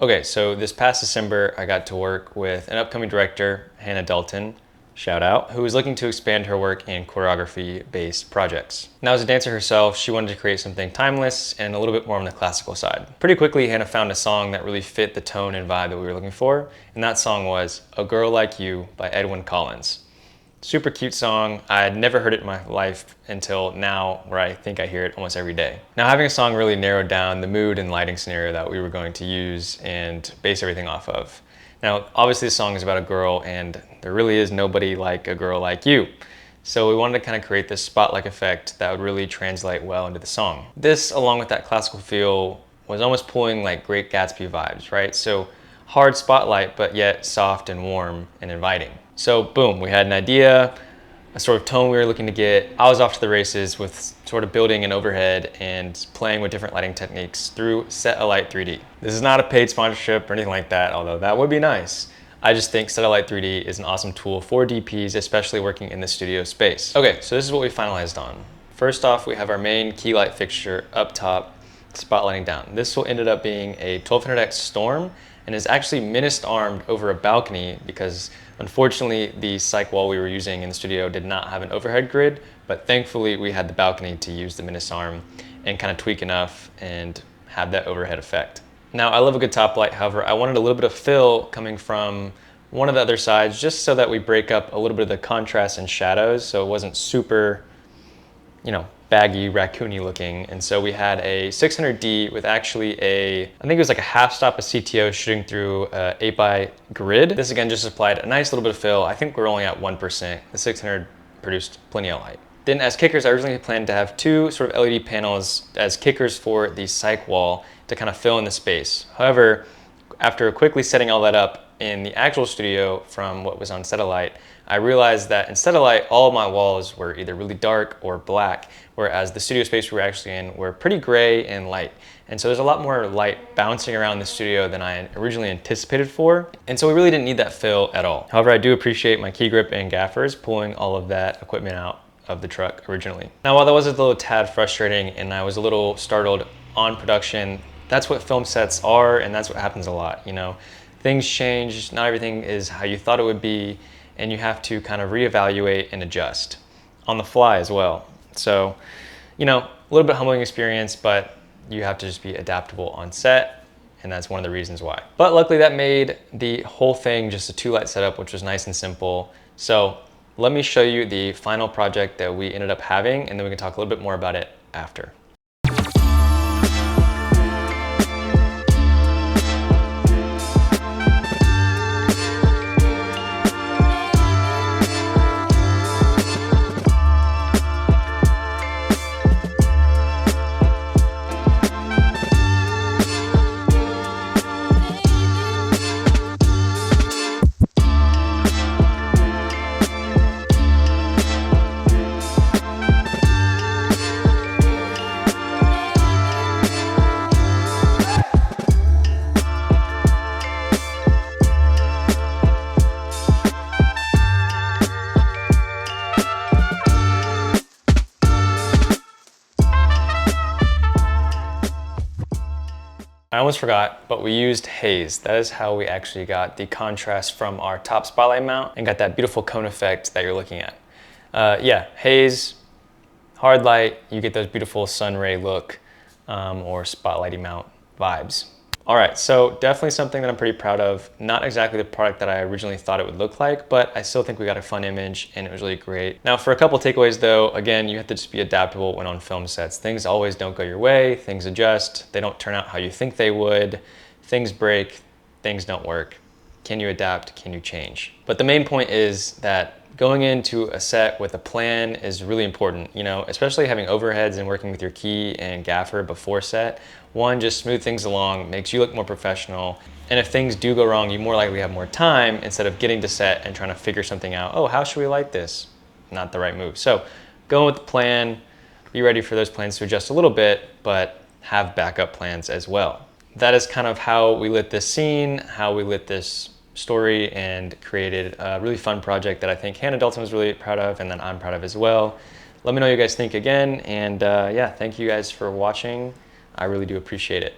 Okay, so this past December, I got to work with an upcoming director, Hannah Dalton, shout out, who was looking to expand her work in choreography-based projects. Now, as a dancer herself, she wanted to create something timeless and a little bit more on the classical side. Pretty quickly, Hannah found a song that really fit the tone and vibe that we were looking for, and that song was A Girl Like You by Edwyn Collins. Super cute song. I had never heard it in my life until now, where I think I hear it almost every day. Now, having a song really narrowed down the mood and lighting scenario that we were going to use and base everything off of. Now, obviously the song is about a girl, and there really is nobody like a girl like you. So we wanted to kind of create this spotlight effect that would really translate well into the song. This, along with that classical feel, was almost pulling like Great Gatsby vibes, right? So hard spotlight, but yet soft and warm and inviting. So boom, we had an idea, a sort of tone we were looking to get. I was off to the races with sort of building an overhead and playing with different lighting techniques through Set-A-Light 3D. This is not a paid sponsorship or anything like that, although that would be nice. I just think Set-A-Light 3D is an awesome tool for DPs, especially working in the studio space. Okay, so this is what we finalized on. First off, we have our main key light fixture up top, spotlighting down. This will ended up being a 1200X Storm and is actually menaced armed over a balcony because unfortunately the cyc wall we were using in the studio did not have an overhead grid, but thankfully we had the balcony to use the menaced arm and kind of tweak enough and have that overhead effect. Now, I love a good top light, however, I wanted a little bit of fill coming from one of the other sides just so that we break up a little bit of the contrast and shadows so it wasn't super, baggy, raccoony looking. And so we had a 600D with actually I think it was like a half stop of CTO shooting through a 8x grid. This again just applied a nice little bit of fill. I think we're only at 1%. The 600 produced plenty of light. Then as kickers, I originally planned to have two sort of LED panels as kickers for the cyc wall to kind of fill in the space. However, after quickly setting all that up in the actual studio from what was on Set-A-Light, I realized that in Set-A-Light, all of my walls were either really dark or black, whereas the studio space we were actually in were pretty gray and light. And so there's a lot more light bouncing around the studio than I originally anticipated for. And so we really didn't need that fill at all. However, I do appreciate my key grip and gaffers pulling all of that equipment out of the truck originally. Now, while that was a little tad frustrating and I was a little startled on production, that's what film sets are, and that's what happens a lot, Things change, not everything is how you thought it would be, and you have to kind of reevaluate and adjust on the fly as well. So, a little bit humbling experience, but you have to just be adaptable on set, and that's one of the reasons why. But luckily that made the whole thing just a 2-light setup, which was nice and simple. So let me show you the final project that we ended up having, and then we can talk a little bit more about it after. I almost forgot, but we used haze. That is how we actually got the contrast from our top spotlight mount and got that beautiful cone effect that you're looking at. Haze, hard light, you get those beautiful sun ray look or spotlighty mount vibes. All right, so definitely something that I'm pretty proud of. Not exactly the product that I originally thought it would look like, but I still think we got a fun image and it was really great. Now for a couple takeaways though, again, you have to just be adaptable when on film sets. Things always don't go your way, things adjust, they don't turn out how you think they would, things break, things don't work. Can you adapt? Can you change? But the main point is that going into a set with a plan is really important, especially having overheads and working with your key and gaffer before set. One, just smooth things along, makes you look more professional. And if things do go wrong, you more likely have more time instead of getting to set and trying to figure something out. Oh, how should we light this? Not the right move. So go with the plan, be ready for those plans to adjust a little bit, but have backup plans as well. That is kind of how we lit this scene, how we lit this story, and created a really fun project that I think Hannah Dalton was really proud of and that I'm proud of as well. Let me know what you guys think again, and thank you guys for watching. I really do appreciate it.